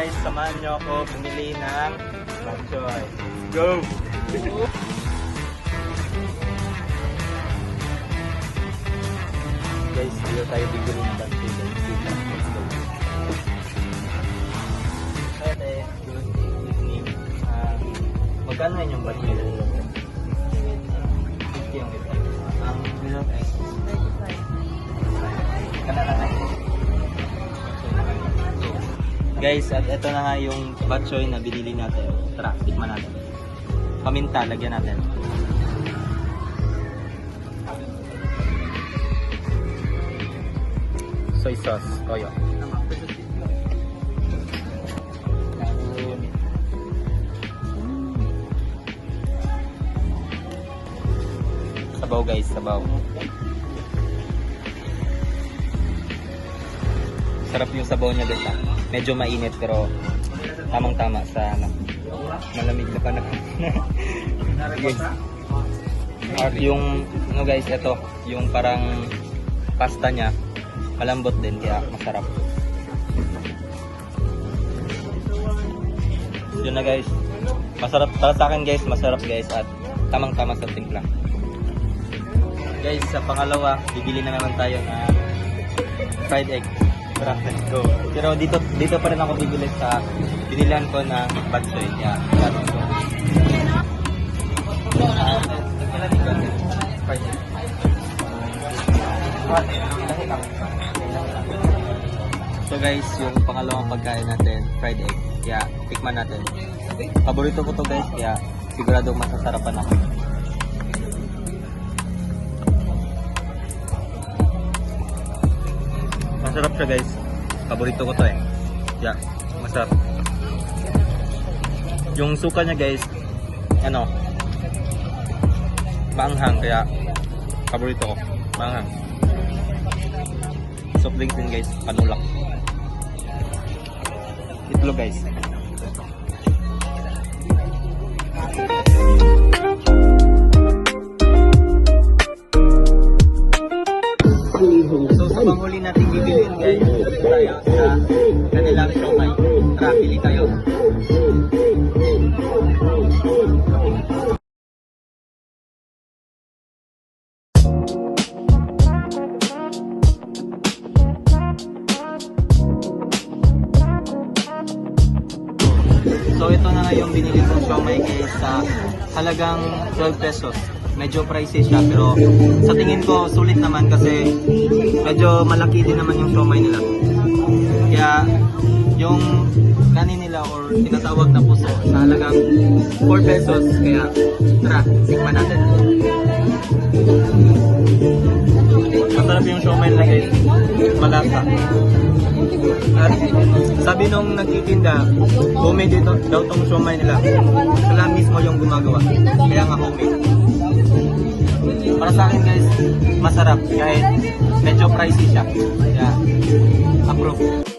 guys, samahan nyo ako bumili ng bok choy. Go! Guys, dito tayo bibili ng bok choy. Let's go. Ate, good evening. Magkano yan yung bok choy? 50 yung ito. Ang below ay 35. Kanala na. Guys, at ito na nga yung bok choy na binili natin. Tara, tikman natin. Paminta, lagyan natin. Soy sauce, toyo. Sabaw guys, sabaw. Sarap yung sabaw niya guys. Medyo mainit pero tamang-tama sa malamig na panahon. Yes. At yung guys, ito, yung parang pasta niya, malambot din kaya masarap. Yun na guys. Masarap para sa akin guys, masarap guys at tamang-tama sa timpla. Guys, sa pangalawa, bibili na naman tayo ng fried egg. Let's go. Pero dito pa rin ako bibili sa binilan ko na bok choy. Yeah, so guys, yung pangalawang pagkain natin, fried egg. Kaya tikman natin. Paborito ko to guys, kaya sigurado masasarapan ako. Masarap siya guys. Paborito ko to eh. Yeah, masarap. Yung suka niya guys, maanghang kaya paborito ko. Maanghang. Soft drinks din guys, panulak. Itlog guys. So sa panghuli natin bibilin guys, tayo sa kanilang siomai. Tara, pili tayo. So ito na nga yung binili kong siomai guys sa halagang 12 pesos. Medyo pricey siya pero sa tingin ko sulit naman kasi medyo malaki din naman yung siomai nila. Kaya yung kanin nila or tinatawag na puso sa halagang 4 pesos. Kaya tara, tikman natin. Masarap yung siomai nila guys. Malasa. At sabi nung nagtitinda, homemade dito daw tong siomai nila. Sila mismo yung gumagawa. Kaya nga homemade. Para sa akin guys, masarap kahit medyo pricey siya. Kaya approve.